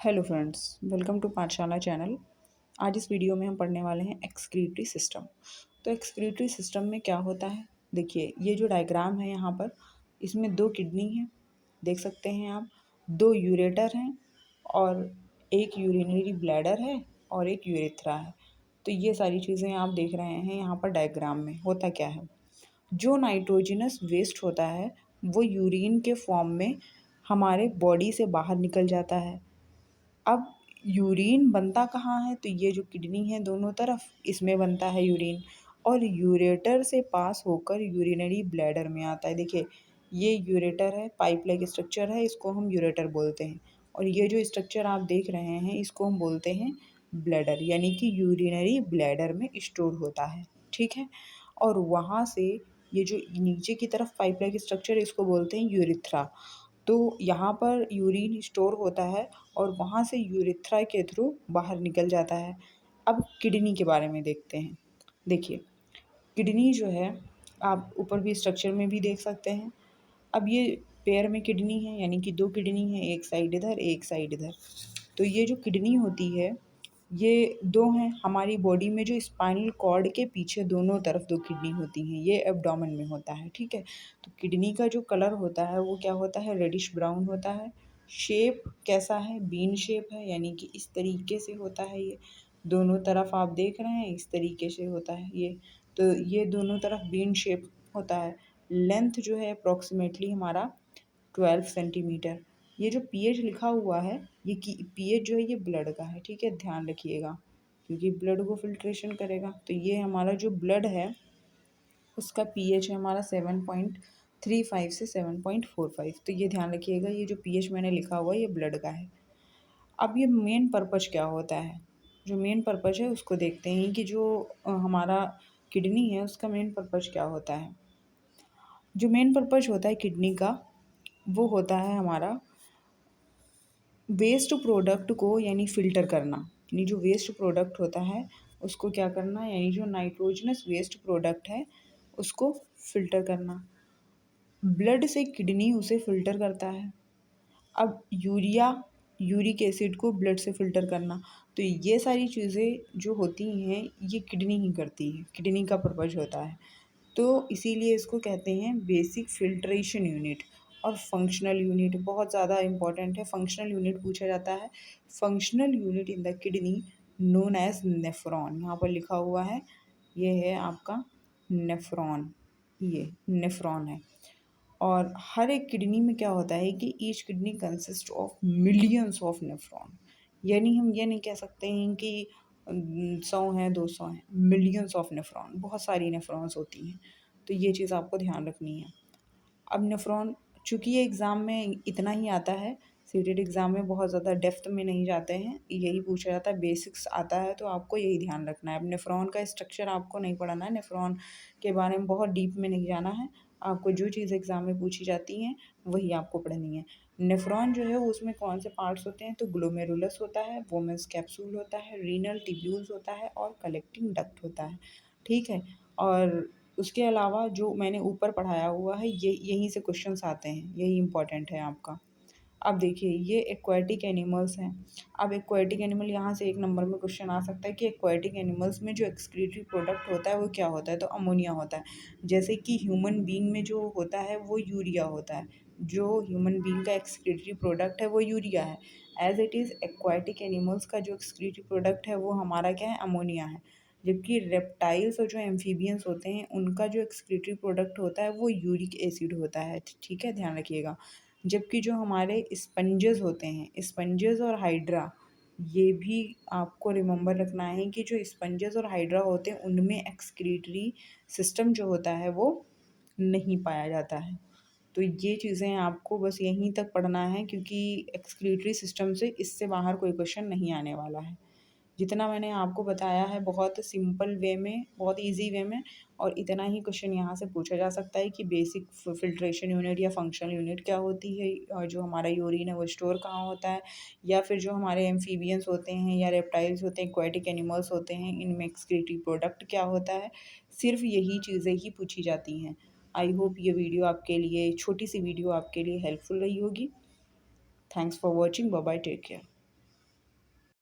Hello friends, welcome to पाठशाला channel. आज इस वीडियो में हम पढ़ने वाले हैं एक्सक्रीटरी सिस्टम। तो एक्सक्रीटरी सिस्टम में क्या होता है, देखिए ये जो डायग्राम है यहाँ पर, इसमें दो किडनी हैं, देख सकते हैं आप। दो यूरेटर हैं और एक यूरिनरी ब्लैडर है और एक यूरेथ्रा है। तो ये सारी चीज़ें आप देख रहे हैं यहाँ पर डायग्राम में। होता क्या है, जो नाइट्रोजनस वेस्ट होता है वो यूरिन के फॉर्म में हमारे बॉडी से बाहर निकल जाता है। अब यूरिन बनता कहाँ है, तो ये जो किडनी है दोनों तरफ, इसमें बनता है यूरिन और यूरेटर से पास होकर यूरिनरी ब्लैडर में आता है। देखिए ये यूरेटर है, पाइप लाइक स्ट्रक्चर है, इसको हम यूरेटर बोलते हैं। और ये जो स्ट्रक्चर आप देख रहे हैं इसको हम बोलते हैं ब्लैडर, यानी कि यूरिनरी ब्लैडर में स्टोर होता है। ठीक है, और वहाँ से ये जो नीचे की तरफ पाइप लाइक स्ट्रक्चर, इसको बोलते हैं यूरिथ्रा। तो यहाँ पर यूरिन स्टोर होता है और वहाँ से यूरेथ्रा के थ्रू बाहर निकल जाता है। अब किडनी के बारे में देखते हैं। देखिए किडनी जो है, आप ऊपर भी स्ट्रक्चर में भी देख सकते हैं। अब ये पेयर में किडनी है, यानी कि दो किडनी है, एक साइड इधर एक साइड इधर। तो ये जो किडनी होती है ये दो हैं हमारी बॉडी में, जो स्पाइनल कॉर्ड के पीछे दोनों तरफ दो किडनी होती हैं, ये एब्डोमेन में होता है। ठीक है, तो किडनी का जो कलर होता है वो क्या होता है, रेडिश ब्राउन होता है। शेप कैसा है, बीन शेप है, यानी कि इस तरीके से होता है। ये दोनों तरफ आप देख रहे हैं इस तरीके से होता है ये। तो ये दोनों तरफ बीन शेप होता है। लेंथ जो है अप्रॉक्सीमेटली हमारा 12 सेंटीमीटर। ये जो पीएच लिखा हुआ है, ये कि पीएच जो है ये ब्लड का है। ठीक है, ध्यान रखिएगा, क्योंकि ब्लड को फिल्ट्रेशन करेगा। तो ये हमारा जो ब्लड है उसका पीएच है हमारा 7.35 से 7.45। तो ये ध्यान रखिएगा, ये जो पीएच मैंने लिखा हुआ है ये ब्लड का है। अब ये मेन पर्पज क्या होता है, जो मेन पर्पज है उसको देखते हैं कि जो हमारा किडनी है उसका मेन पर्पज क्या होता है। जो मेन पर्पज होता है किडनी का, वो होता है हमारा वेस्ट प्रोडक्ट को यानी फ़िल्टर करना। यानी जो वेस्ट प्रोडक्ट होता है उसको क्या करना, यानी जो नाइट्रोजनस वेस्ट प्रोडक्ट है उसको फ़िल्टर करना। ब्लड से किडनी उसे फ़िल्टर करता है। अब यूरिक एसिड को ब्लड से फ़िल्टर करना, तो ये सारी चीज़ें जो होती हैं ये किडनी ही करती है, किडनी का पर्पज़ होता है। तो इसीलिए इसको कहते हैं बेसिक फ़िल्ट्रेशन यूनिट। और फंक्शनल यूनिट बहुत ज़्यादा इम्पॉर्टेंट है, फंक्शनल यूनिट पूछा जाता है। Functional unit in the kidney known as nephron, यहाँ पर लिखा हुआ है, ये है आपका नेफ्रॉन, ये नेफ्रॉन है। और हर एक किडनी में क्या होता है कि each kidney consist of millions of nephron. यानी हम ये नहीं कह सकते हैं कि 100 हैं 200 हैं, मिलियंस ऑफ नेफ्रॉन, बहुत सारी नेफ्रॉन्स होती हैं। तो ये चीज़ आपको ध्यान रखनी है। अब नेफ्रॉन, चूँकि ये एग्ज़ाम में इतना ही आता है, सीटेट एग्ज़ाम में बहुत ज़्यादा डेप्थ में नहीं जाते हैं, यही पूछा जाता है, बेसिक्स आता है, तो आपको यही ध्यान रखना है। अब नेफ्रॉन का स्ट्रक्चर आपको नहीं पढ़ना है, नेफ्रॉन के बारे में बहुत डीप में नहीं जाना है। आपको जो चीज़ एग्ज़ाम में पूछी जाती हैं वही आपको पढ़नी है। नेफ्रॉन जो है उसमें कौन से पार्ट्स होते हैं, तो ग्लोमेरुलस होता है, वोमेन्स कैप्सूल होता है, रीनल ट्यूब्यूल्स होता है और कलेक्टिंग डक्ट होता है। ठीक है, और उसके अलावा जो मैंने ऊपर पढ़ाया हुआ है ये यहीं से क्वेश्चंस आते हैं, यही इम्पोर्टेंट है आपका। अब देखिए ये एक्वाटिक एनिमल्स हैं। अब एक्वाटिक एनिमल, यहाँ से एक नंबर में क्वेश्चन आ सकता है कि एक्वाटिक एनिमल्स में जो एक्सक्रीटरी प्रोडक्ट होता है वो क्या होता है, तो अमोनिया होता है। जैसे कि ह्यूमन बीइंग में जो होता है वो यूरिया होता है, जो ह्यूमन बीइंग का एक्सक्रीटरी प्रोडक्ट है वो यूरिया है। As it is aquatic animals का जो एक्सक्रीटरी प्रोडक्ट है वो हमारा क्या है, अमोनिया है। जबकि रेप्टाइल्स और जो एम्फीबियंस होते हैं उनका जो एक्सक्रीटरी प्रोडक्ट होता है वो यूरिक एसिड होता है। ठीक है, ध्यान रखिएगा। जबकि जो हमारे स्पंजेस होते हैं, स्पंजेस और हाइड्रा, ये भी आपको रिमेंबर रखना है कि जो स्पंजेस और हाइड्रा होते हैं उनमें एक्सक्रीटरी सिस्टम जो होता है वो नहीं पाया जाता है। तो ये चीज़ें आपको बस यहीं तक पढ़ना है, क्योंकि एक्सक्रीटरी सिस्टम से इससे बाहर कोई क्वेश्चन नहीं आने वाला है। जितना मैंने आपको बताया है बहुत सिंपल वे में, बहुत इजी वे में, और इतना ही क्वेश्चन यहाँ से पूछा जा सकता है कि बेसिक फिल्ट्रेशन यूनिट या फंक्शनल यूनिट क्या होती है, और जो हमारा यूरिन है वो स्टोर कहाँ होता है, या फिर जो हमारे एम्फीबियंस होते हैं या रेप्टाइल्स होते हैं, एक्वाटिक एनिमल्स होते हैं, इनमें एक्सक्रीटरी प्रोडक्ट क्या होता है। सिर्फ यही चीज़ें ही पूछी जाती हैं। आई होप ये वीडियो आपके लिए, छोटी सी वीडियो आपके लिए हेल्पफुल रही होगी। Thanks for watching, bye bye, take care.